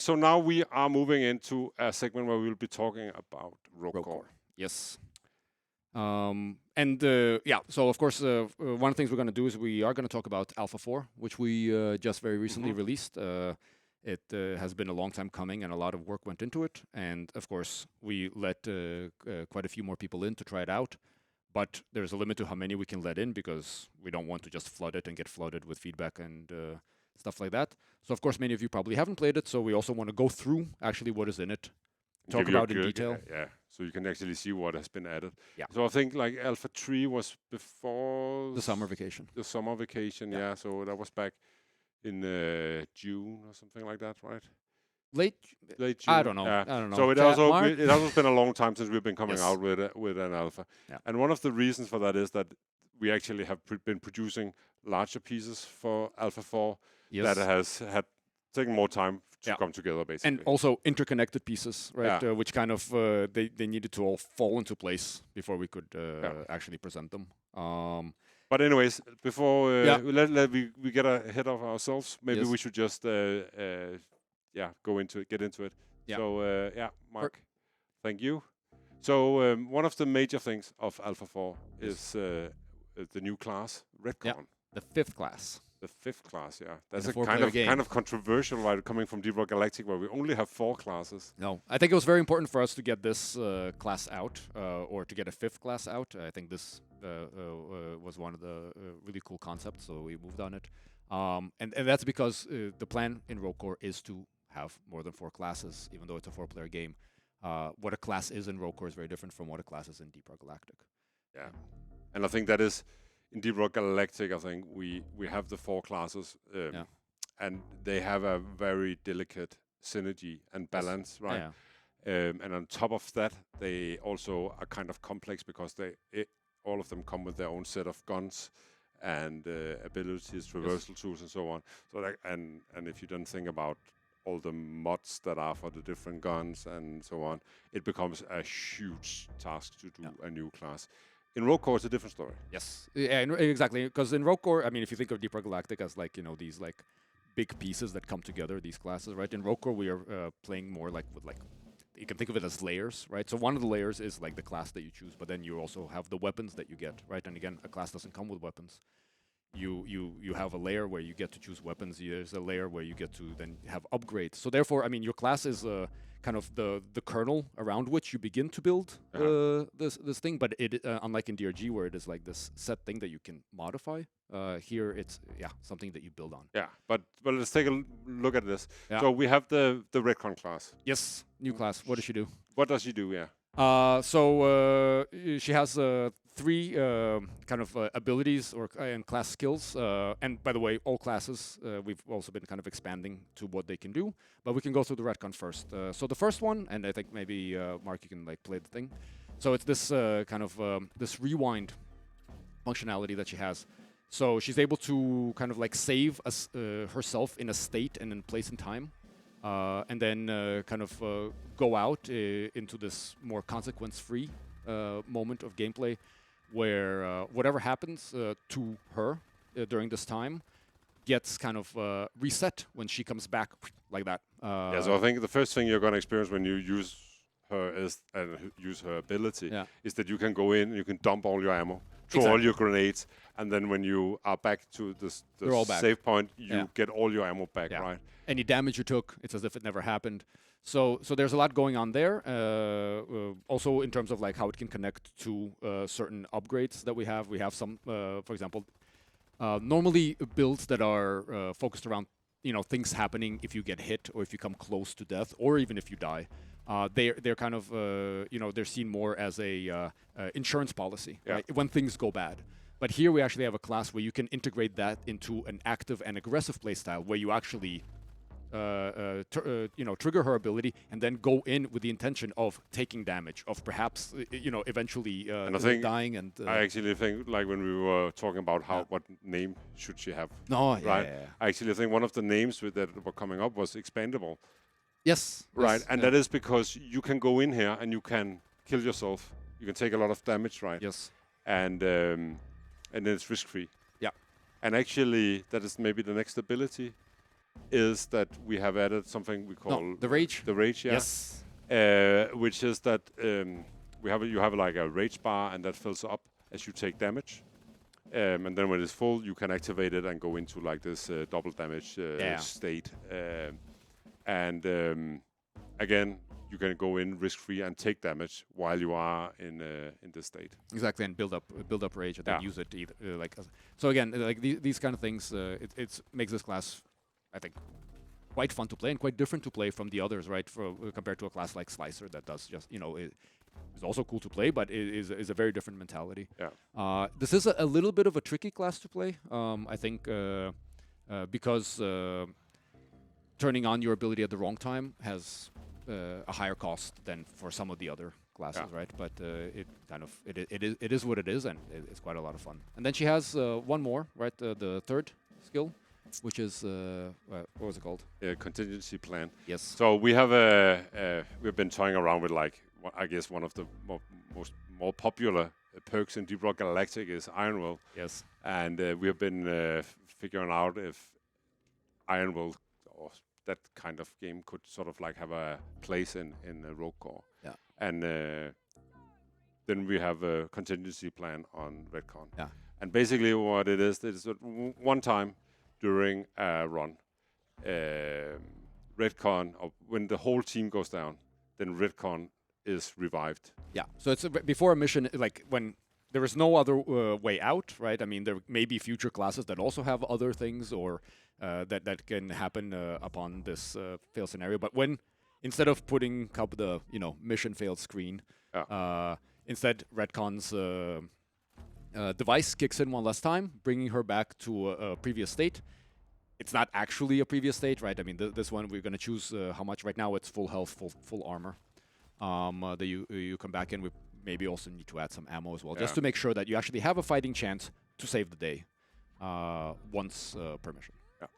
So now we are moving into a segment where we'll be talking about Rogue Rogue Core. Core. Yes. Yeah, so of course, one of the things we're going to do is we are going to talk about Alpha 4, which we just very recently released. It has been a long time coming, and a lot of work went into it. And of course, we let quite a few more people in to try it out. But there's a limit to how many we can let in because we don't want to just flood it and get flooded with feedback and stuff like that. So of course, many of you probably haven't played it, so we also want to go through actually what is in it, talk about it in detail. Yeah, so you can actually see what has been added. Yeah. So I think like Alpha 3 was before The summer vacation. The summer vacation, yeah. So that was back in June or something like that, right? Late June. I don't know. I don't know. So it has been a long time since we've been coming Yes. out with an alpha. Yeah. And one of the reasons for that is that we actually have been producing larger pieces for Alpha 4 that has had taken more time to come together, basically. And also interconnected pieces, right? Which kind of they needed to all fall into place before we could actually present them. But anyways, before we get ahead of ourselves, maybe we should just get into it. Yeah. So Mark, thank you. So one of the major things of Alpha 4 is the new class, Retcon. Yeah. The 5th class. The 5th class, yeah. That's a kind of controversial, right? Coming from Deep Rock Galactic, where we only have 4 classes. No, I think it was very important for us to get this class out, or to get a 5th class out. I think this was one of the really cool concepts, so we moved on it. And that's because the plan in Rogue Core is to have more than 4 classes, even though it's a 4-player game. What a class is in Rogue Core is very different from what a class is in Deep Rock Galactic. Yeah, and I think that is in Deep Rock Galactic. I think we have the 4 classes, and they have a very delicate synergy and balance, right? Yeah. And on top of that, they also are kind of complex because all of them come with their own set of guns and abilities, reversal tools, and so on. So that, and if you don't think about all the mods that are for the different guns and so on, it becomes a huge task to do a new class. In Rogue Core, it's a different story. Yes, yeah, exactly. Because in Rogue Core, I mean, if you think of Deep Rock Galactic as like these like big pieces that come together, these classes, right? In Rogue Core, we are playing more like with you can think of it as layers, right? So one of the layers is like the class that you choose, but then you also have the weapons that you get, right? And again, a class doesn't come with weapons. You have a layer where you get to choose weapons. There's a layer where you get to then have upgrades. So therefore, I mean, your class is kind of the kernel around which you begin to build this thing. But it unlike in DRG where it is like this set thing that you can modify, here it's something that you build on. Yeah, but let's take a look at this. Yeah. So we have the Retcon class. Yes, new class. What does she do? What does she do? Yeah. So she has 3 kind of abilities and class skills. And by the way, all classes, we've also been kind of expanding to what they can do. But we can go through the Retcon first. So the first one, and I think maybe, Mark, you can like play the thing. So it's this kind of this rewind functionality that she has. So she's able to kind of like save herself in a state and in place and time. And then kind of go out into this more consequence-free moment of gameplay where whatever happens to her during this time gets kind of reset when she comes back like that. So I think the first thing you're going to experience when you use her use her ability is that you can go in, you can dump all your ammo, throw all your grenades, and then when you are back to the save point, you get all your ammo back, right? Any damage you took, it's as if it never happened. So there's a lot going on there. Also in terms of like how it can connect to certain upgrades that we have. We have some, for example, normally builds that are focused around things happening if you get hit or if you come close to death or even if you die. They're kind of they're seen more as a insurance policy, right? When things go bad. But here we actually have a class where you can integrate that into an active and aggressive playstyle where you actually trigger her ability and then go in with the intention of taking damage, of perhaps eventually dying. And I actually think, like when we were talking about what name should she have, right? I actually think one of the names that were coming up was expandable. Yes. Right, and that is because you can go in here and you can kill yourself. You can take a lot of damage, right? Yes. And then it's risk-free. Yeah. And actually, that is maybe the next ability. is that we have added something we call the rage. The rage, yeah. Yes. Which is that you have like a rage bar, and that fills up as you take damage. And then when it's full, you can activate it and go into like this double damage state. Again, you can go in risk-free and take damage while you are in this state. Exactly, and build up rage, and then use it either, so again, like these kind of things, it makes this class, I think, quite fun to play and quite different to play from the others, right? Compared to a class like Slicer that does just is also cool to play, but it is a very different mentality. Yeah. This is a little bit of a tricky class to play, I think, because turning on your ability at the wrong time has a higher cost than for some of the other classes, right? But it is what it is, and it's quite a lot of fun. And then she has one more, right? The third skill, which is what was it called? Contingency plan. Yes. So we have we've been toying around with, like, I guess one of the more popular perks in Deep Rock Galactic is Iron Will. Yes. And we have been figuring out if Iron Will or that kind of game could sort of like have a place in Rogue Core. Yeah. And then we have a contingency plan on Retcon. Yeah. And basically what it is that one time during a run, Retcon, or when the whole team goes down, then Retcon is revived. Yeah. So it's before a mission, like when there is no other way out, right? I mean, there may be future classes that also have other things, or that can happen upon this fail scenario. But when, instead of putting up the mission failed screen, instead Retcon's device kicks in one last time, bringing her back to a previous state. It's not actually a previous state, right? I mean, this one we're going to choose how much. Right now it's full health, full armor. That you come back in. We maybe also need to add some ammo as well, just to make sure that you actually have a fighting chance to save the day once per mission. Yeah.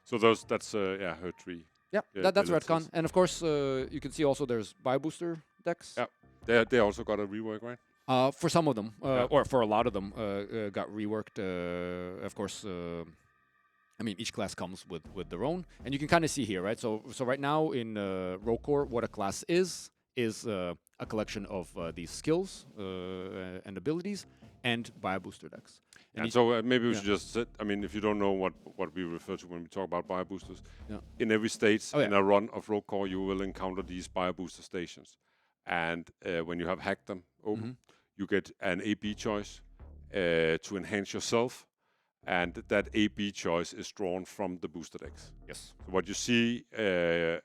So that's her 3. Yeah, that's Retcon. And of course, you can see also there's bio-booster decks. Yeah, they also got a rework, right? For some of them, or for a lot of them, got reworked. Of course, I mean, each class comes with their own, and you can kind of see here, right? So right now in Rogue Core, what a class is a collection of these skills and abilities and bio-booster decks. And so maybe we should just sit. I mean, if you don't know what we refer to when we talk about bio-boosters, in every stage in a run of Rogue Core, you will encounter these bio-booster stations. And when you have hacked them open, you get an A/B choice to enhance yourself. And that A/B choice is drawn from the booster decks. Yes. So what you see here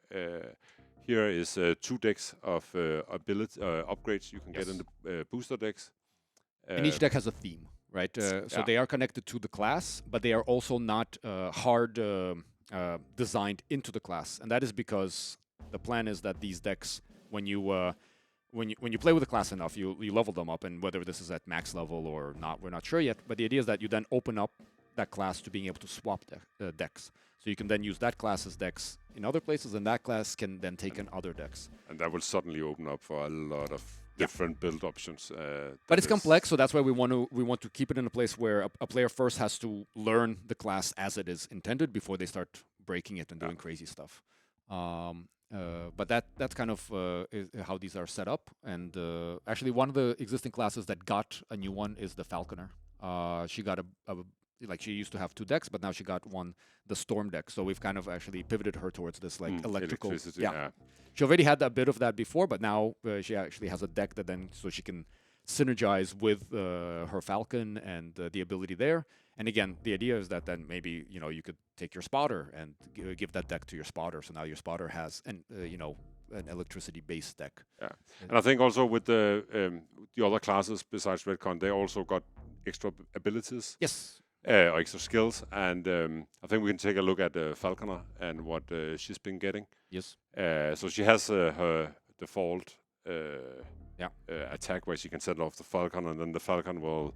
is 2 decks of ability upgrades you can get in the booster decks. And each deck has a theme, right? So they are connected to the class, but they are also not hard designed into the class. And that is because the plan is that these decks, when you play with the class enough, you level them up, and whether this is at max level or not, we're not sure yet. But the idea is that you then open up that class to being able to swap decks. So you can then use that class's decks in other places, and that class can then take in other decks. And that will suddenly open up for a lot of different build options. But it's complex, so that's why we want to keep it in a place where a player first has to learn the class as it is intended before they start breaking it and doing crazy stuff. But that's kind of how these are set up. And actually, one of the existing classes that got a new one is the Falconer. She got she used to have 2 decks, but now she got the Storm deck. So we've kind of actually pivoted her towards this electrical. Electricity, She already had a bit of that before, but now she actually has a deck that then so she can synergize with her Falcon and the ability there. And again, the idea is that then maybe you could take your spotter and give that deck to your spotter. So now your spotter has an electricity-based deck. Yeah, and I think also with the other classes besides Retcon, they also got extra abilities. Yes. Or extra skills, and I think we can take a look at Falconer and what she's been getting. Yes. So she has her default attack where she can set off the Falcon, and then the Falcon will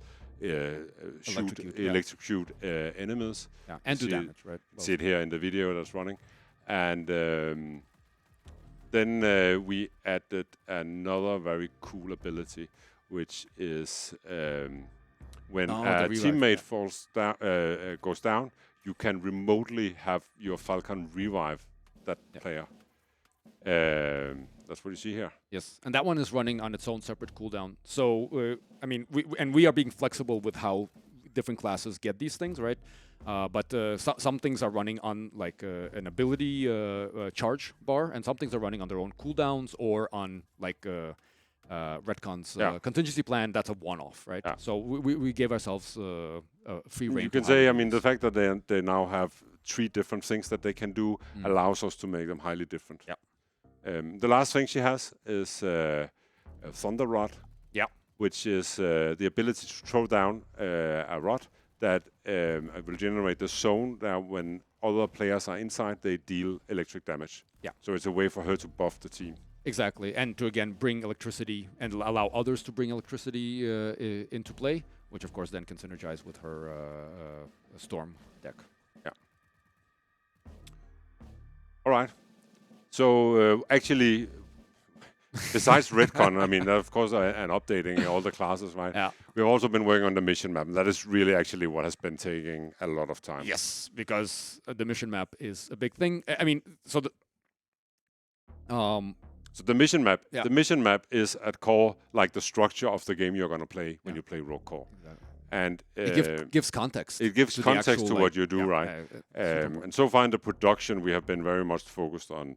electrocute enemies. Yeah, and do damage, right? See it here in the video that's running. And then we added another very cool ability, which is when a teammate falls down, goes down, you can remotely have your Falcon revive that player. That's what you see here. Yes, and that one is running on its own separate cooldown. So, I mean, we are being flexible with how different classes get these things, right? But some things are running on like an ability charge bar, and some things are running on their own cooldowns or on like Retcon's contingency plan. That's a one-off, right? Yeah. So we gave ourselves a free rein. You can say, I mean, the fact that they now have 3 different things that they can do allows us to make them highly different. Yeah. The last thing she has is a Thunder Rod. Yeah. Which is the ability to throw down a rod that will generate the zone that when other players are inside, they deal electric damage. Yeah. So it's a way for her to buff the team. Exactly, and to again bring electricity and allow others to bring electricity into play, which of course then can synergize with her storm deck. Yeah. All right. So actually, besides Retcon, I mean, of course, and updating all the classes, right? Yeah. We've also been working on the mission map, and that is really actually what has been taking a lot of time. Yes, because the mission map is a big thing. I mean, so the mission map, the mission map is at core like the structure of the game you're going to play when you play Rogue Core. Exactly. And it gives context. It gives context to what you do, right? And so far in the production, we have been very much focused on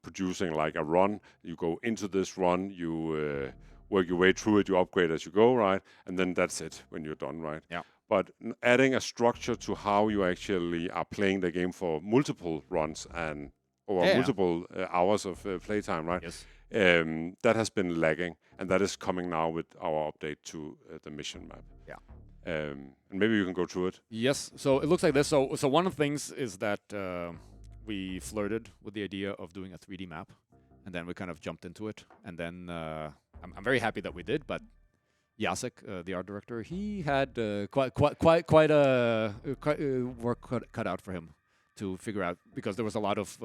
producing like a run. You go into this run, you work your way through it, you upgrade as you go, right? And then that's it when you're done, right? Yeah. But adding a structure to how you actually are playing the game for multiple runs and multiple hours of playtime, right? Yes. That has been lagging, and that is coming now with our update to the mission map. Yeah. And maybe you can go through it. Yes. So it looks like this. So one of the things is that we flirted with the idea of doing a 3D map, and then we kind of jumped into it. And then I'm very happy that we did. But Jacek, the art director, he had quite a work cut out for him to figure out, because there was a lot of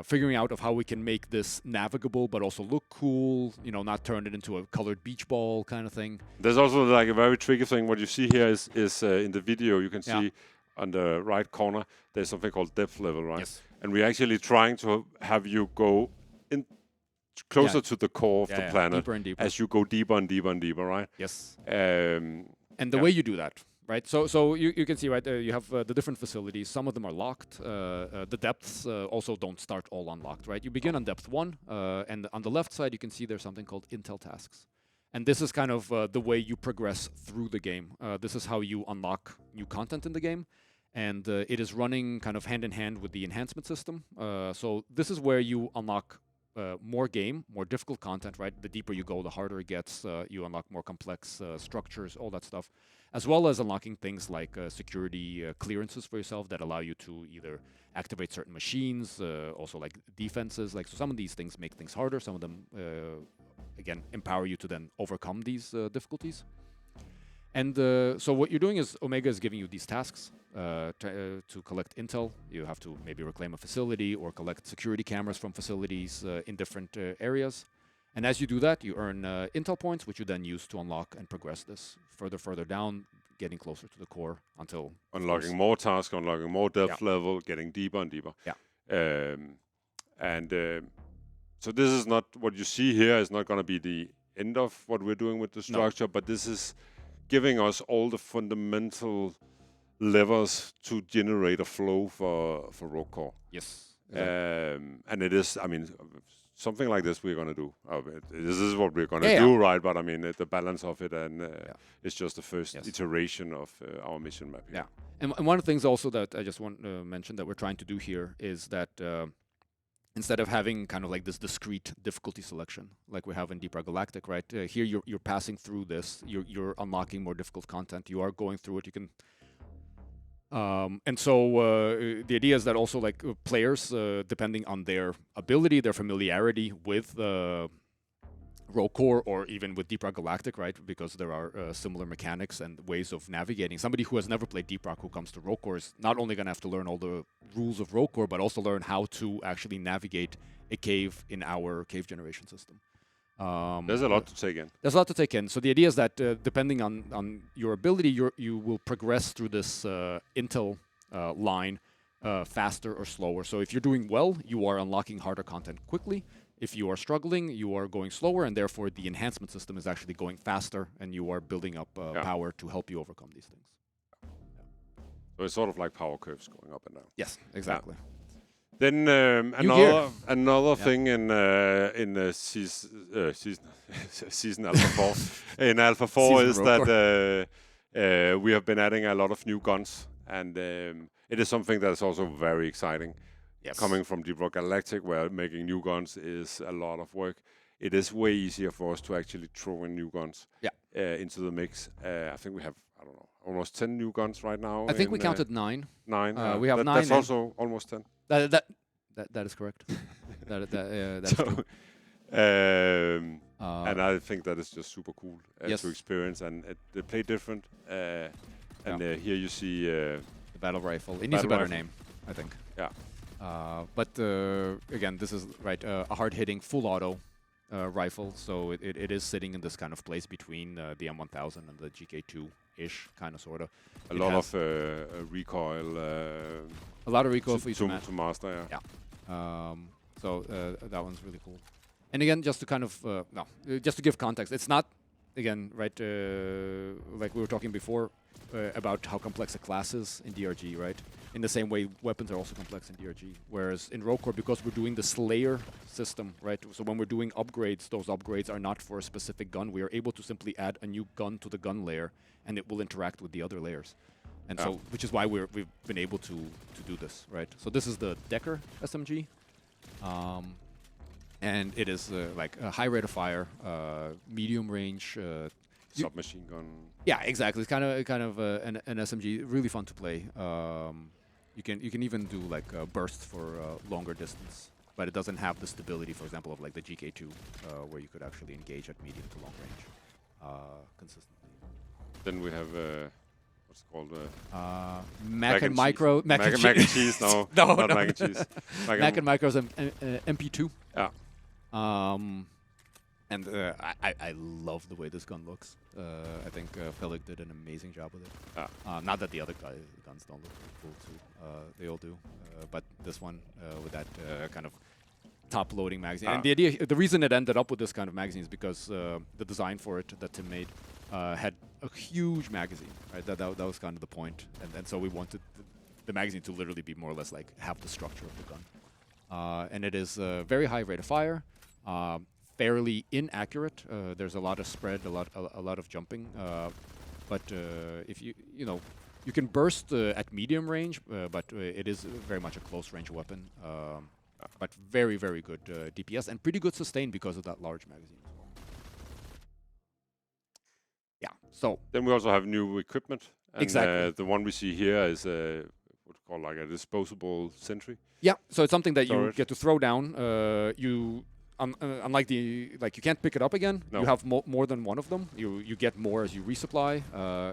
figuring out of how we can make this navigable but also look cool, you know, not turn it into a colored beach ball kind of thing. There's also like a very tricky thing. What you see here is in the video, you can see on the right corner, there's something called depth level, right? Yes. And we're actually trying to have you go in closer to the core of the planet deeper and deeper. as you go deeper and deeper and deeper, right? Yes. And the way you do that, right? So you can see, right, you have the different facilities. Some of them are locked. The depths also don't start all unlocked, right? You begin on depth 1, and on the left side, you can see there's something called Intel tasks. And this is kind of the way you progress through the game. This is how you unlock new content in the game. And it is running kind of hand in hand with the enhancement system. So this is where you unlock more game, more difficult content, right? The deeper you go, the harder it gets. You unlock more complex structures, all that stuff, as well as unlocking things like security clearances for yourself that allow you to either activate certain machines, also like defenses. Like, so some of these things make things harder. Some of them, again, empower you to then overcome these difficulties. And so what you're doing is Omega is giving you these tasks to collect intel. You have to maybe reclaim a facility or collect security cameras from facilities in different areas. And as you do that, you earn intel points, which you then use to unlock and progress this further down, getting closer to the core until... Unlocking more tasks, unlocking more depth level, getting deeper and deeper. Yeah. So this is not... What you see here is not going to be the end of what we're doing with the structure, but this is giving us all the fundamental levers to generate a flow for Rogue Core. Yes. Exactly. And it is, I mean, something like this we're going to do. This is what we're going to do, right? But I mean, the balance of it, and it's just the first iteration of our mission map here. Yeah. And one of the things also that I just want to mention that we're trying to do here is that instead of having kind of like this discrete difficulty selection like we have in Deep Rock Galactic, right? Here you're passing through this, you're unlocking more difficult content, you are going through it, you can... and so the idea is that also like players, depending on their ability, their familiarity with Rogue Core or even with Deep Rock Galactic, right? Because there are similar mechanics and ways of navigating. Somebody who has never played Deep Rock who comes to Rogue Core is not only going to have to learn all the rules of Rogue Core, but also learn how to actually navigate a cave in our cave generation system. There's a lot to take in. There's a lot to take in. So the idea is that depending on your ability, you will progress through this intel line faster or slower. So if you're doing well, you are unlocking harder content quickly. If you are struggling, you are going slower, and therefore the enhancement system is actually going faster, and you are building up power to help you overcome these things. So it's sort of like power curves going up and down. Yes, exactly. Then another thing in season Alpha 4 in Alpha 4 is that we have been adding a lot of new guns, and it is something that is also very exciting. Yes. Coming from Deep Rock Galactic, where making new guns is a lot of work, it is way easier for us to actually throw in new guns into the mix. I think we have, I don't know, almost 10 new guns right now. I think we counted 9. 9. We have 9. That's also almost 10. That is correct. That's so, true. And I think that is just super cool to experience, and they play different. Here you see the battle rifle. It needs a better name, I think. Yeah. But again, this is a hard-hitting full auto rifle, so it is sitting in this kind of place between the M1000 and the GK2-ish, kind of, sort of. A lot of recoil. A lot of recoil for you to master, so that one's really cool. And again, just to kind of just to give context, it's not, again, like we were talking before about how complex a class is in DRG, right? In the same way, weapons are also complex in DRG. Whereas in Rogue Core, because we're doing the Slayer system, right? So when we're doing upgrades, those upgrades are not for a specific gun. We are able to simply add a new gun to the gun layer, and it will interact with the other layers. And so, which is why we've been able to do this, right? So this is the Decker SMG. And it is like a high rate of fire, medium range, submachine gun. Yeah, exactly. It's kind of an SMG. Really fun to play. You can even do like a burst for longer distance, but it doesn't have the stability, for example, of like the GK2, where you could actually engage at medium to long range consistently. Then we have what's it called? Mac and Micro. Mac and cheese. No, not mac and cheese. Mac and Micro's MP2. Yeah. And I love the way this gun looks. I think Felix did an amazing job with it. Not that the other guns don't look cool too. They all do. But this one with that kind of top-loading magazine. And the reason it ended up with this kind of magazine is because the design for it that Tim made had a huge magazine. Right? That was kind of the point. And so we wanted the magazine to literally be more or less like have the structure of the gun. And it is a very high rate of fire. Fairly inaccurate. There's a lot of spread, a lot of jumping. But if you can burst at medium range, but it is very much a close range weapon. But very, very good DPS and pretty good sustain because of that large magazine. Yeah. So then we also have new equipment. And exactly. The one we see here is what's called like a disposable sentry. Yeah. So it's something that you get to throw down. Unlike you can't pick it up again. No. You have more than one of them. You get more as you resupply.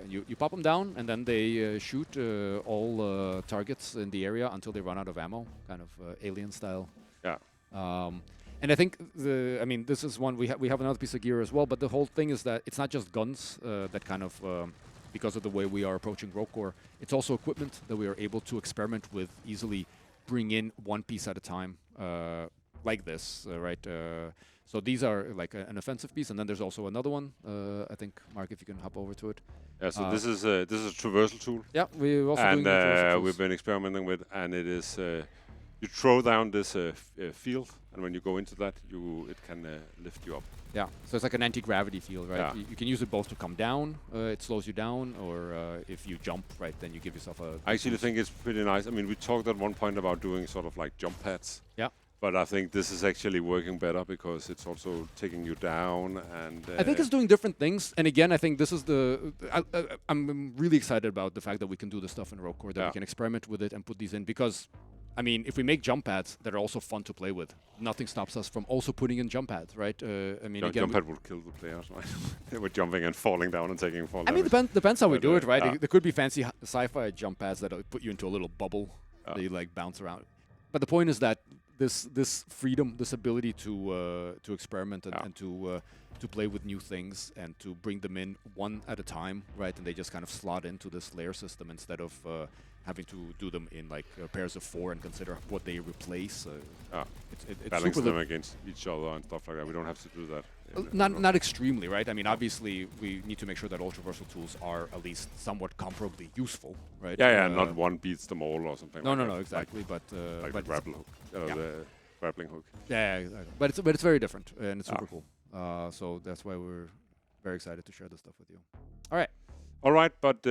You pop them down, and then they shoot all targets in the area until they run out of ammo, kind of alien style. Yeah. And I think this is one we have another piece of gear as well. But the whole thing is that it's not just guns that kind of because of the way we are approaching Rogue Core. It's also equipment that we are able to experiment with easily, bring in one piece at a time. Like this, right? So these are like an offensive piece, and then there's also another one. I think, Mark, if you can hop over to it. Yeah. So this is a traversal tool. Yeah, we're also doing and we've been experimenting with, and it is you throw down this field, and when you go into that, it can lift you up. Yeah. So it's like an anti-gravity field, right? Yeah. You can use it both to come down, it slows you down, or if you jump, right, then you give yourself a. I actually think it's pretty nice. I mean, we talked at one point about doing sort of like jump pads. Yeah. But I think this is actually working better because it's also taking you down, and I think it's doing different things. And again, I think this is I'm really excited about the fact that we can do this stuff in Rogue Core, that we can experiment with it and put these in, because I mean, if we make jump pads that are also fun to play with, nothing stops us from also putting in jump pads, right? I mean, again, jump pad will kill the players, right? They were jumping and falling down and taking fall. I mean, depends how we do it, right? There could be fancy sci-fi jump pads that put you into a little bubble that you like bounce around. But the point is that this freedom, this ability to experiment and to play with new things and to bring them in one at a time, right? And they just kind of slot into this layer system instead of having to do them in like pairs of 4 and consider what they replace. It's balance them against each other and stuff like that. We don't have to do that. Not extremely, right? I mean, obviously, we need to make sure that all traversal tools are at least somewhat comparably useful, right? Yeah, not one beats them all or something. No, exactly. But like the grapple hook, the grappling hook. Yeah, exactly. But it's very different and it's super cool. So that's why we're very excited to share this stuff with you. All right. But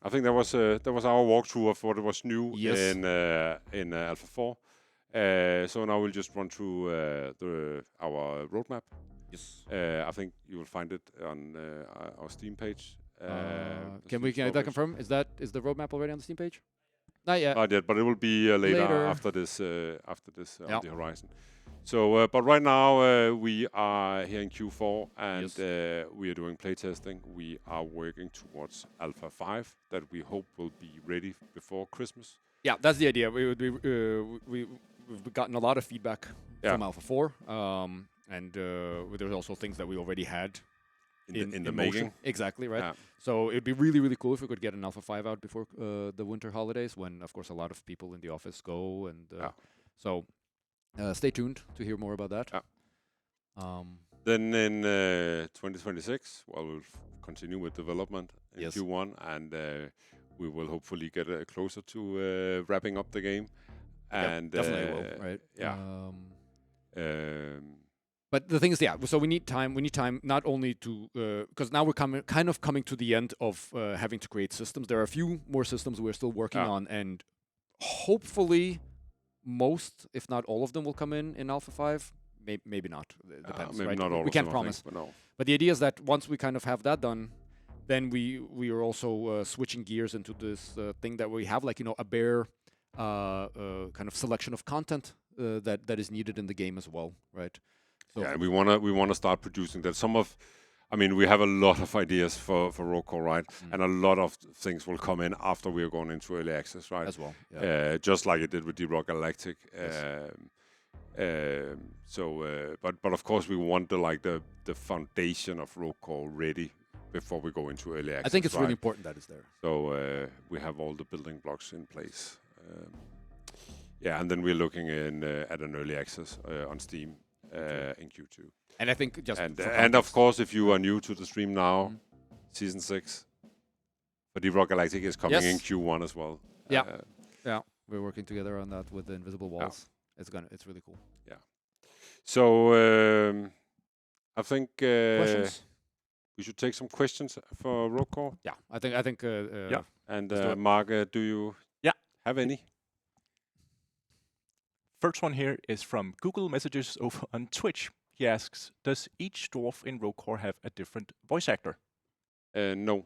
I think that was our walkthrough of what was new in Alpha 4. So now we'll just run through our roadmap. Yes. I think you will find it on our Steam page. Can I confirm? Is the roadmap already on the Steam page? Not yet. Not yet, but it will be later after this on the horizon. So, but right now we are here in Q4 and we are doing playtesting. We are working towards Alpha 5 that we hope will be ready before Christmas. Yeah, that's the idea. We've gotten a lot of feedback from Alpha 4, and there's also things that we already had in the making. Exactly, right? Yeah. So it'd be really, really cool if we could get an Alpha 5 out before the winter holidays, when, of course, a lot of people in the office go. And so stay tuned to hear more about that. Yeah. Then in 2026, we'll continue with development in Q1, and we will hopefully get closer to wrapping up the game. And definitely will, right? Yeah. But the thing is, so we need time. We need time not only to, because now we're kind of coming to the end of having to create systems. There are a few more systems we're still working on, and hopefully most, if not all of them, will come in Alpha 5. Maybe not. It depends, maybe right? not all we can't promise. But no. But the idea is that once we kind of have that done, then we are also switching gears into this thing that we have, like, a bare kind of selection of content that is needed in the game as well, right? So yeah, we wanna start producing that. We have a lot of ideas for Rogue Core, right? And a lot of things will come in after we are going into early access, right? As well, yeah. Just like it did with Deep Rock Galactic. But of course we want the foundation of Rogue Core ready before we go into early access. I think it's really important that it's there. So we have all the building blocks in place. And then we're looking at an early access on Steam in Q2. And I think just and of course, if you are new to the stream now, Season 6 for Deep Rock Galactic is coming in Q1 as well. Yeah, we're working together on that with the Invisible Walls. It's really cool. Yeah. So I think we should take some questions for Rogue Core. Yeah, I think. And Mark, do you have any? First one here is from Google Messages over on Twitch. He asks, does each dwarf in Rogue Core have a different voice actor? No.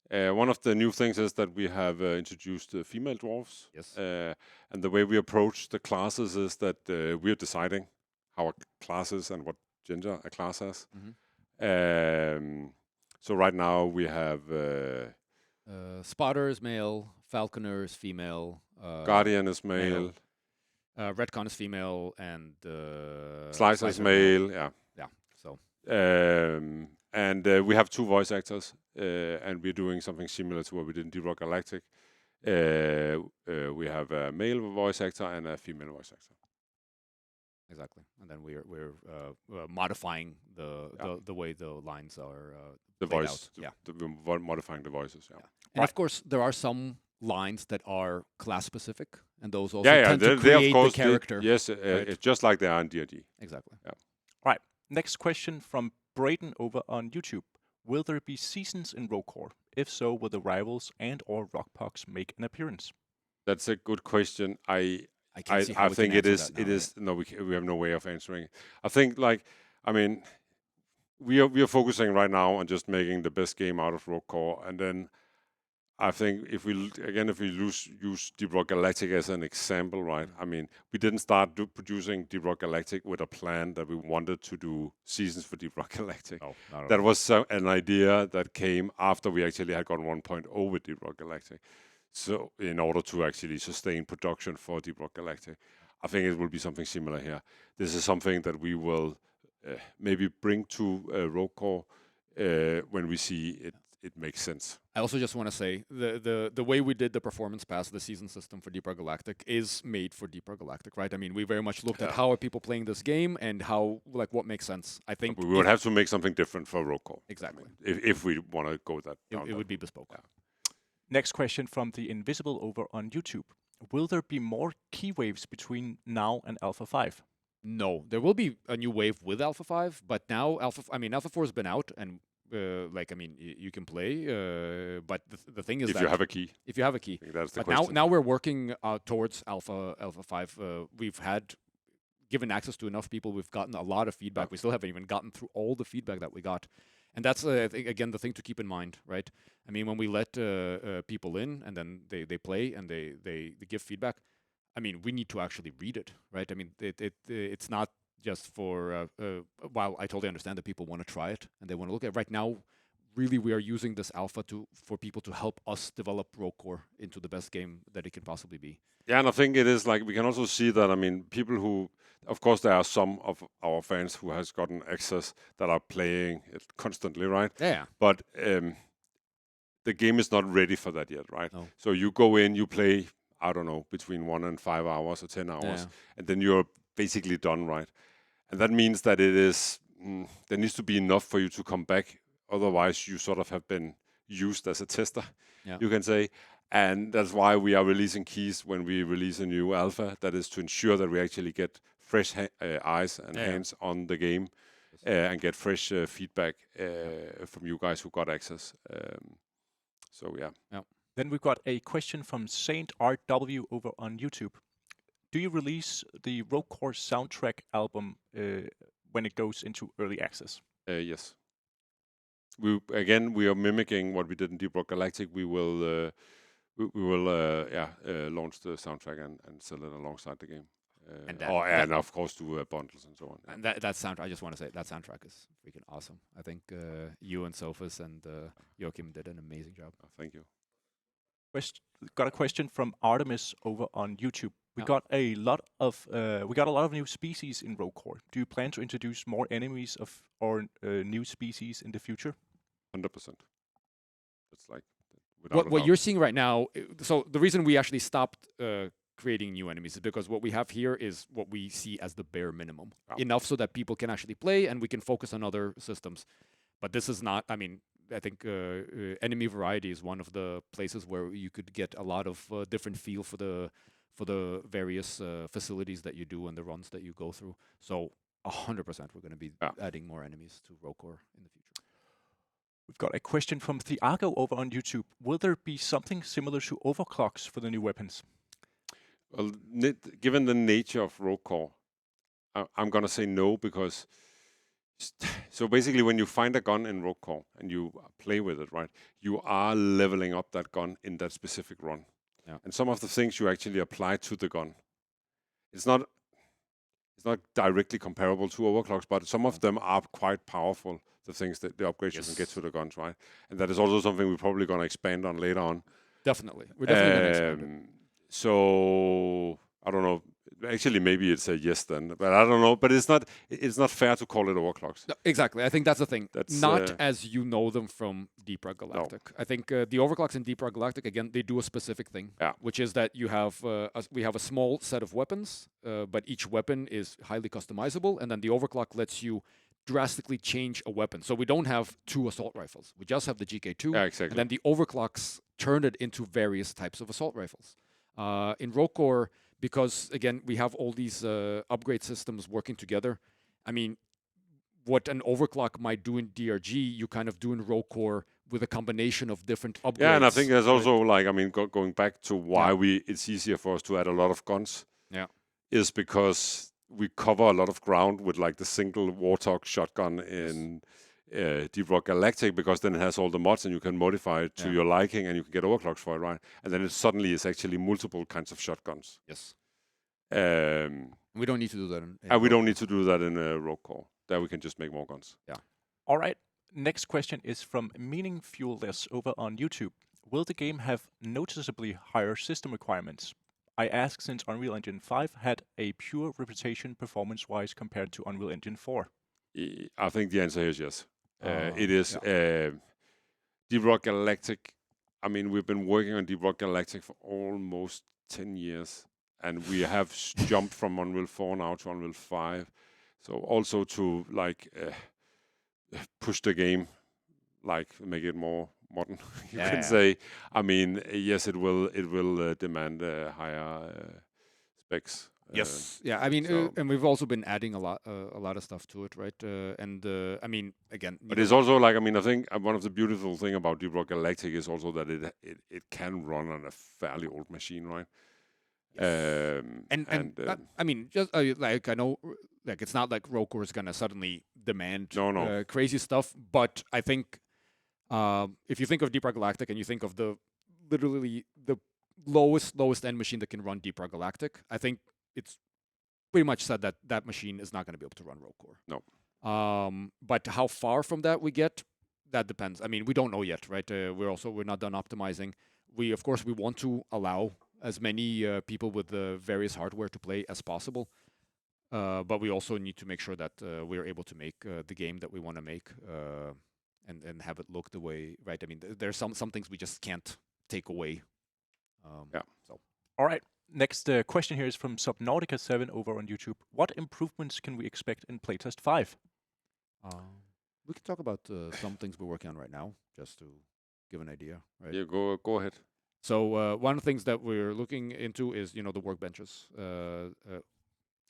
One of the new things is that we have introduced female dwarves. Yes. And the way we approach the classes is that we are deciding how a class is and what gender a class has. So right now we have Spotter is male, Falconer is female, Guardian is male. Retcon is female, and Slicer is male. Yeah. So. And we have 2 voice actors, and we're doing something similar to what we did in Deep Rock Galactic. We have a male voice actor and a female voice actor. Exactly, and then we're modifying the way the lines are the voice. Out. Modifying the voices. Yeah. And of course, there are some lines that are class specific, and those also tend to create the character. Right? It's just like they are in D&D. Exactly. Yeah. Right. Next question from Braden over on YouTube. Will there be seasons in Rogue Core? If so, will the rivals and or rockpox make an appearance? That's a good question. I think it is. It is. No, we have no way of answering. I think we are focusing right now on just making the best game out of Rogue Core, and then I think if we use Deep Rock Galactic as an example, right? We didn't start producing Deep Rock Galactic with a plan that we wanted to do seasons for Deep Rock Galactic. No, not that was an idea that came after we actually had gone 1.0 with Deep Rock Galactic. So in order to actually sustain production for Deep Rock Galactic, I think it will be something similar here. This is something that we will maybe bring to Rogue Core when we see it makes sense. I also just want to say the way we did the performance pass, the season system for Deep Rock Galactic is made for Deep Rock Galactic, right? I mean, we very much looked at how are people playing this game and how, like, what makes sense. I think we would have to make something different for Rogue Core. Exactly. I mean, if we want to go that, it would be bespoke. Yeah. Next question from the Invisible over on YouTube. Will there be more key waves between now and Alpha 5? No, there will be a new wave with Alpha 5, but now Alpha 4 has been out, and you can play, but the thing is if that you have a key. If you have a key. That's the but question. now we're working towards Alpha 5. We've given access to enough people. We've gotten a lot of feedback. We still haven't even gotten through all the feedback that we got. And that's, I think, again, the thing to keep in mind, right? I mean, when we let people in and then they play and they give feedback, I mean, we need to actually read it, right? I mean, it's not just for, while I totally understand that people want to try it and they want to look at it. Right now, really, we are using this alpha for people to help us develop Rogue Core into the best game that it can possibly be. Yeah, and I think it is like, we can also see that, I mean, people who, of course, there are some of our fans who has gotten access that are playing it constantly, right? Yeah. But the game is not ready for that yet, right? No. So you go in, you play, I don't know, between 1 and 5 hours or 10 hours, and then you're basically done, right? And that means that it is, there needs to be enough for you to come back. Otherwise, you sort of have been used as a tester, you can say. And that's why we are releasing keys when we release a new alpha. That is to ensure that we actually get fresh eyes and hands on the game and get fresh feedback from you guys who got access. So, yeah. Then we've got a question from Saint RW over on YouTube. Do you release the Rogue Core soundtrack album when it goes into early access? Yes. We are mimicking what we did in Deep Rock Galactic. We will launch the soundtrack and sell it alongside the game. And of course do bundles and so on. And that soundtrack, I just want to say, that soundtrack is freaking awesome. I think you and Sophus and Joachim did an amazing job. Oh, thank you. Got a question from Artemis over on YouTube. We got a lot of new species in Rogue Core. Do you plan to introduce more enemies or new species in the future? 100%. It's like what you're seeing right now. So the reason we actually stopped creating new enemies is because what we have here is what we see as the bare minimum, enough so that people can actually play and we can focus on other systems. But this is not. I mean, I think enemy variety is one of the places where you could get a lot of different feel for the various facilities that you do and the runs that you go through. So 100% we're going to be adding more enemies to Rogue Core in the future. We've got a question from Thiago over on YouTube. Will there be something similar to overclocks for the new weapons? Well, given the nature of Rogue Core, I'm going to say no, because so basically when you find a gun in Rogue Core and you play with it, right, you are leveling up that gun in that specific run. Yeah. And some of the things you actually apply to the gun, it's not directly comparable to overclocks, but some of them are quite powerful, the things that the upgrades you can get to the guns, right? And that is also something we're probably going to expand on later on. Definitely. We're definitely going to expand it. So I don't know. Actually, maybe it's a yes then, but I don't know. But it's not fair to call it overclocks. No, exactly. I think that's the thing. That's not as you know them from Deep Rock Galactic. No. I think the overclocks in Deep Rock Galactic, again, they do a specific thing, which is that you have we have a small set of weapons, but each weapon is highly customizable, and then the overclock lets you drastically change a weapon. So we don't have 2 assault rifles. We just have the GK2. Yeah, exactly. And then the overclocks turn it into various types of assault rifles. In Rogue Core, because, again, we have all these upgrade systems working together. I mean, what an overclock might do in DRG, you kind of do in Rogue Core with a combination of different upgrades. Yeah, and I think there's also, like, I mean, going back to why it's easier for us to add a lot of guns. Yeah. Is because we cover a lot of ground with, like, the single Warthog shotgun in Deep Rock Galactic, because then it has all the mods and you can modify it to your liking and you can get overclocks for it, right? And then it suddenly is actually multiple kinds of shotguns. Yes. We don't need to do that we don't need to do that in Rogue Core. There we can just make more guns. Yeah. All right. Next question is from Meaning Fuelless over on YouTube. Will the game have noticeably higher system requirements? I ask since Unreal Engine 5 had a pure reputation performance-wise compared to Unreal Engine 4. I think the answer is yes. It is Deep Rock Galactic. I mean, we've been working on Deep Rock Galactic for almost 10 years, and we have jumped from Unreal 4 now to Unreal 5. So also to like push the game, like make it more modern, you can say. I mean, yes, it will demand higher specs. Yes. I mean, and we've also been adding a lot of stuff to it, right? I mean, again. But it's also like, I mean, I think one of the beautiful thing about Deep Rock Galactic is also that it can run on a fairly old machine, right? Yes. I mean, just like I know, like it's not like Rokur is gonna suddenly demand crazy stuff, but I think if you think of Deep Rock Galactic and you think of literally the lowest end machine that can run Deep Rock Galactic, I think it's pretty much said that that machine is not going to be able to run Rokur. No. But how far from that we get, that depends. I mean, we don't know yet, right? We're not done optimizing. We want to allow as many people with the various hardware to play as possible. But we also need to make sure that we're able to make the game that we want to make and have it look the way, right? I mean, there's some things we just can't take away. So, all right. Next question here is from Subnautica7 over on YouTube. What improvements can we expect in playtest 5? We can talk about some things we're working on right now, just to give an idea. Right? Yeah, go ahead. So one of the things that we're looking into is, the workbenches.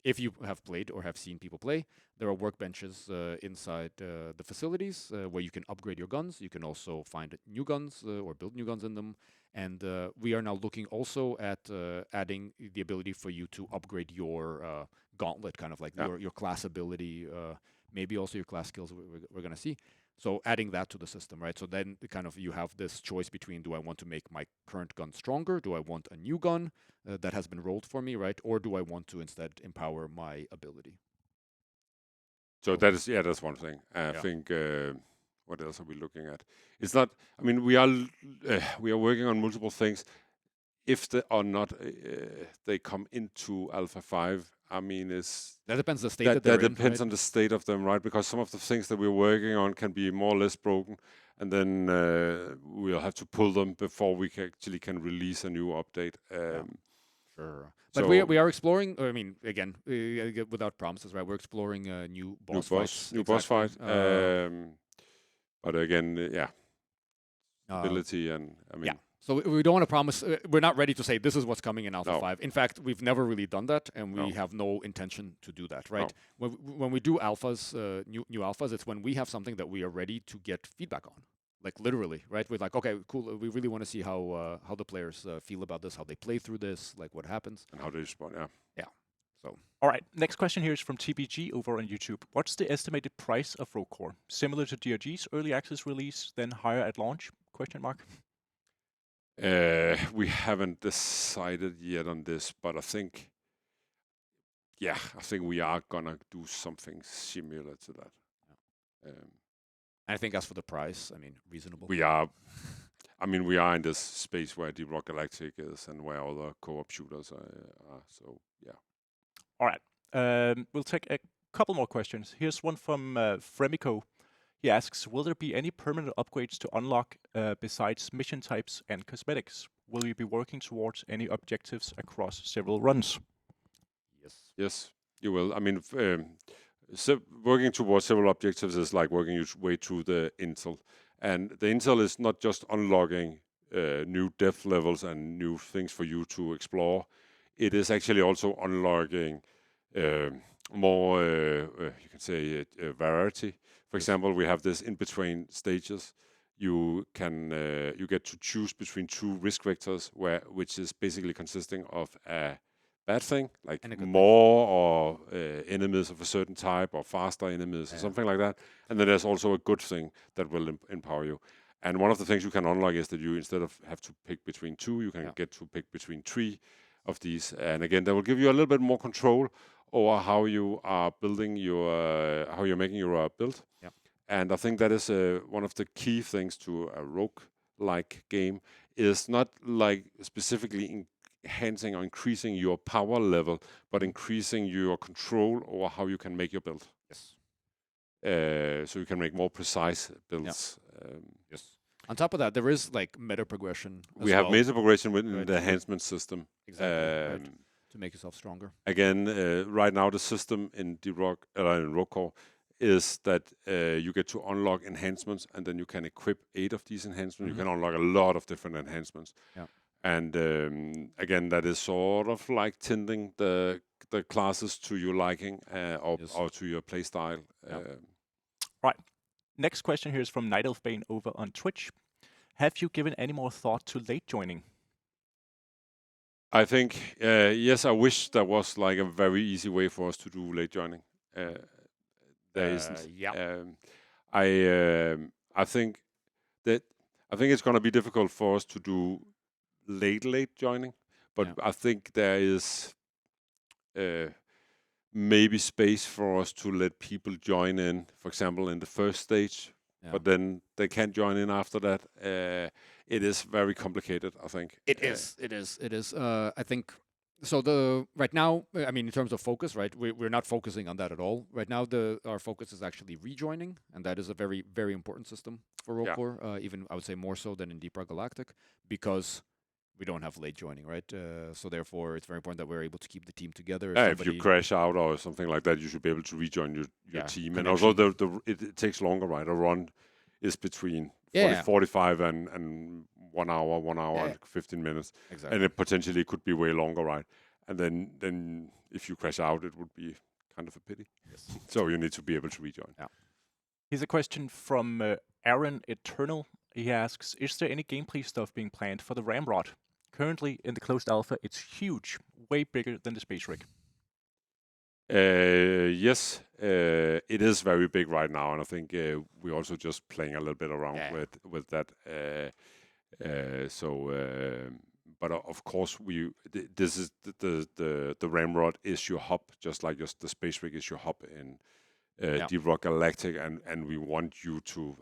If you have played or have seen people play, there are workbenches inside the facilities where you can upgrade your guns. You can also find new guns or build new guns in them. And we are now looking also at adding the ability for you to upgrade your gauntlet, kind of like your class ability, maybe also your class skills we're going to see. So adding that to the system, right? So then kind of you have this choice between, do I want to make my current gun stronger? Do I want a new gun that has been rolled for me, right? Or do I want to instead empower my ability? So that's one thing. I think... what else are we looking at? It's not. I mean, we are working on multiple things. If they or not, they come into Alpha 5. I mean, that depends on the state that depends on the state of them, right? Because some of the things that we're working on can be more or less broken, and then we'll have to pull them before we actually can release a new update. Sure. But we are exploring. I mean, again, without promises, right? We're exploring new boss fights. New boss fight. But again, ability and I mean. So we don't want to promise. We're not ready to say this is what's coming in Alpha 5. In fact, we've never really done that, and we have no intention to do that. Right? No. When we do alphas, new alphas, it's when we have something that we are ready to get feedback on. Like literally, right? We're like, okay, cool. We really want to see how the players feel about this, how they play through this, like what happens, and how they respond. Yeah. So, all right. Next question here is from TBG over on YouTube. What's the estimated price of Rokur? Similar to DRG's early access release, then higher at launch? ? We haven't decided yet on this, but I think we are gonna do something similar to that. I think as for the price, I mean, reasonable. We are in this space where Deep Rock Galactic is and where other co-op shooters are. So, yeah. All right. We'll take a couple more questions. Here's one from Fremico. He asks, will there be any permanent upgrades to unlock besides mission types and cosmetics? Will you be working towards any objectives across several runs? Yes, you will. I mean, working towards several objectives is like working your way through the intel. And the intel is not just unlocking new depth levels and new things for you to explore. It is actually also unlocking more, you can say, variety. For example, we have this in-between stages. You can you get to choose between two risk vectors, which is basically consisting of a bad thing, like more or enemies of a certain type or faster enemies or something like that. And then there's also a good thing that will empower you. And one of the things you can unlock is that you, instead of have to pick between two, you can get to pick between three of these. And again, that will give you a little bit more control over how you are building your, how you're making your build. Yeah. And I think that is one of the key things to a rogue-like game, is not like specifically enhancing or increasing your power level, but increasing your control over how you can make your build. Yes. So you can make more precise builds. Yes. On top of that, there is like meta progression. We have meta progression within the enhancement system. Exactly. To make yourself stronger. Again, right now the system in Deep Rock, in Rogue Core, is that you get to unlock enhancements, and then you can equip 8 of these enhancements. You can unlock a lot of different enhancements. Yeah. And again, that is sort of like tending the classes to your liking or to your playstyle. Right. Next question here is from Night Elf Bane over on Twitch. Have you given any more thought to late joining? I think, yes, I wish there was like a very easy way for us to do late joining. There isn't. Yeah. I think it's going to be difficult for us to do late joining, but I think there is maybe space for us to let people join in, for example, in the first stage, but then they can't join in after that. It is very complicated, I think. It is. I think so. Right now, I mean, in terms of focus, right? We're not focusing on that at all. Right now, our focus is actually rejoining, and that is a very, very important system for Rogue Core. Even I would say more so than in Deep Rock Galactic, because we don't have late joining, right? So therefore, it's very important that we're able to keep the team together. If you crash out or something like that, you should be able to rejoin your team. And also, it takes longer, right? A run is between 45 and 1 hour and 15 minutes. Exactly. And it potentially could be way longer, right? And then if you crash out, it would be kind of a pity. Yes. So you need to be able to rejoin. Yeah. Here's a question from Aaron Eternal. He asks, is there any gameplay stuff being planned for the Ramrod? Currently, in the closed alpha, it's huge, way bigger than the space rig. Yes, it is very big right now, and I think we're also just playing a little bit around with that. But of course, this is the Ramrod is your hub, just like the space rig is your hub in Deep Rock Galactic, and we want you to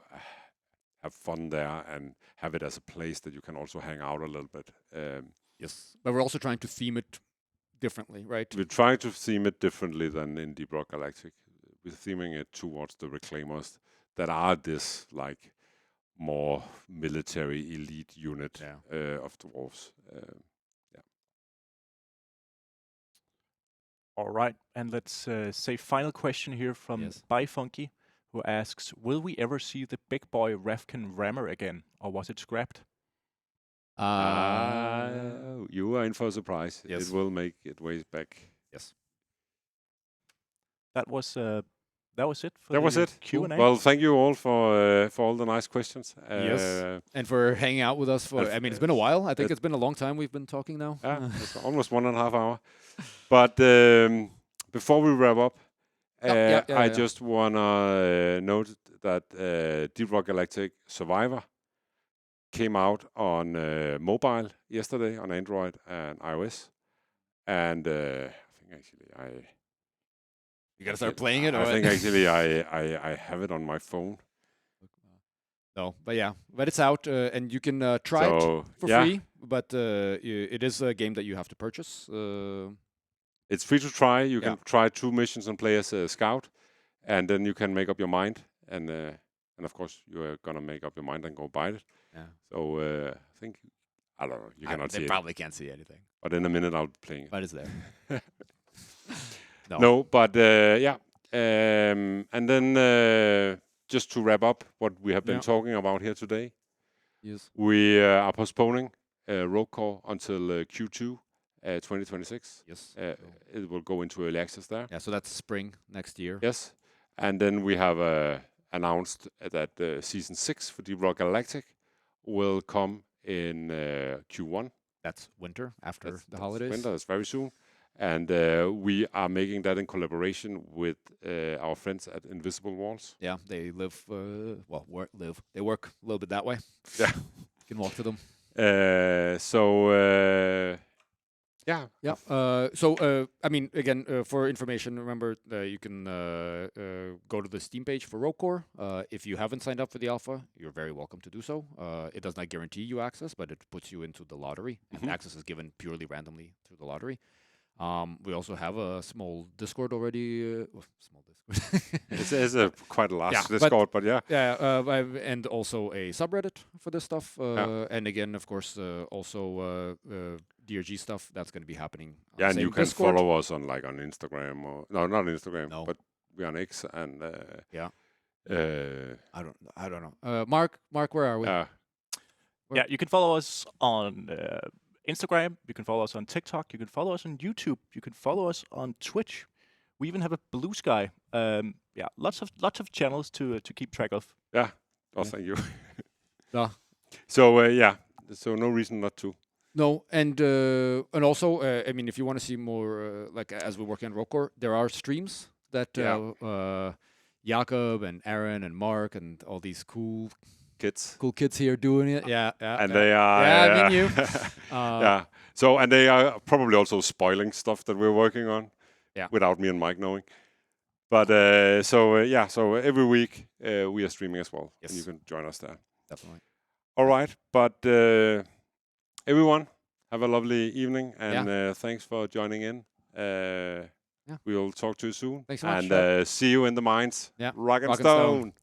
have fun there and have it as a place that you can also hang out a little bit. Yes, but we're also trying to theme it differently, right? We're trying to theme it differently than in Deep Rock Galactic. We're theming it towards the Reclaimers that are this like more military elite unit of dwarves. All right, and let's say final question here from Bifunky, who asks, will we ever see the big boy Retcon rammer again, or was it scrapped? You are in for a surprise. Yes. It will make its way back. Yes. That was it for the Q&A. Cool. Well, thank you all for all the nice questions. Yes, and for hanging out with us for. I mean, it's been a while. I think it's been a long time we've been talking now. Yeah, it's almost 1.5 hours. But before we wrap up, I just wanna note that Deep Rock Galactic Survivor came out on mobile yesterday on Android and iOS, and I think actually you gotta start playing it. I think actually I have it on my phone. No, but it's out and you can try it for free. But it is a game that you have to purchase. It's free to try. You can try 2 missions and play as a scout, and then you can make up your mind. And of course you are gonna make up your mind and go buy it. Yeah. So I think I don't know. You cannot see it. They probably can't see anything. But in a minute I'll be playing it. But it's there. No, but and then just to wrap up what we have been talking about here today. Yes. We are postponing Rogue Core until Q2 2026. Yes. It will go into early access there. Yeah, so that's spring next year. Yes. And then we have announced that Season 6 for Deep Rock Galactic will come in Q1. That's winter, after the holidays. Winter, that's very soon. And we are making that in collaboration with our friends at Invisible Walls. Yeah, they live, they work a little bit that way. Yeah. You can walk to them. Yeah. Yeah. I mean, again, for information, remember you can go to the Steam page for Rogue Core. If you haven't signed up for the alpha, you're very welcome to do so. It does not guarantee you access, but it puts you into the lottery, and access is given purely randomly through the lottery. We also have a small Discord already. Small Discord. It's a quite a large Discord, but yeah. Yeah, and also a subreddit for this stuff. And again, of course, also DRG stuff that's going to be happening. Yeah, and you can Discord. follow us on on Instagram or no, not Instagram, but we're on X and yeah. I don't know. Mark, where are we? Yeah, you can follow us on Instagram. You can follow us on TikTok. You can follow us on YouTube. You can follow us on Twitch. We even have a Blue Sky. Yeah, lots of channels to keep track of. Yeah. Oh, thank you. Yeah. So so no reason not to. No, and also, I mean, if you want to see more, like as we're working on Rogue Core, there are streams that Jakob and Aaron and Mark and all these cool kids here doing it. Yeah. And they are. Yeah, I mean you. Yeah. So and they are probably also spoiling stuff that we're working on. Yeah. Without me and Mike knowing. But so every week we are streaming as well. Yes. And you can join us there. Definitely. All right, but everyone, have a lovely evening, and thanks for joining in. We will talk to you soon. Thanks so much. And see you in the mines. Yeah. Rock and Stone.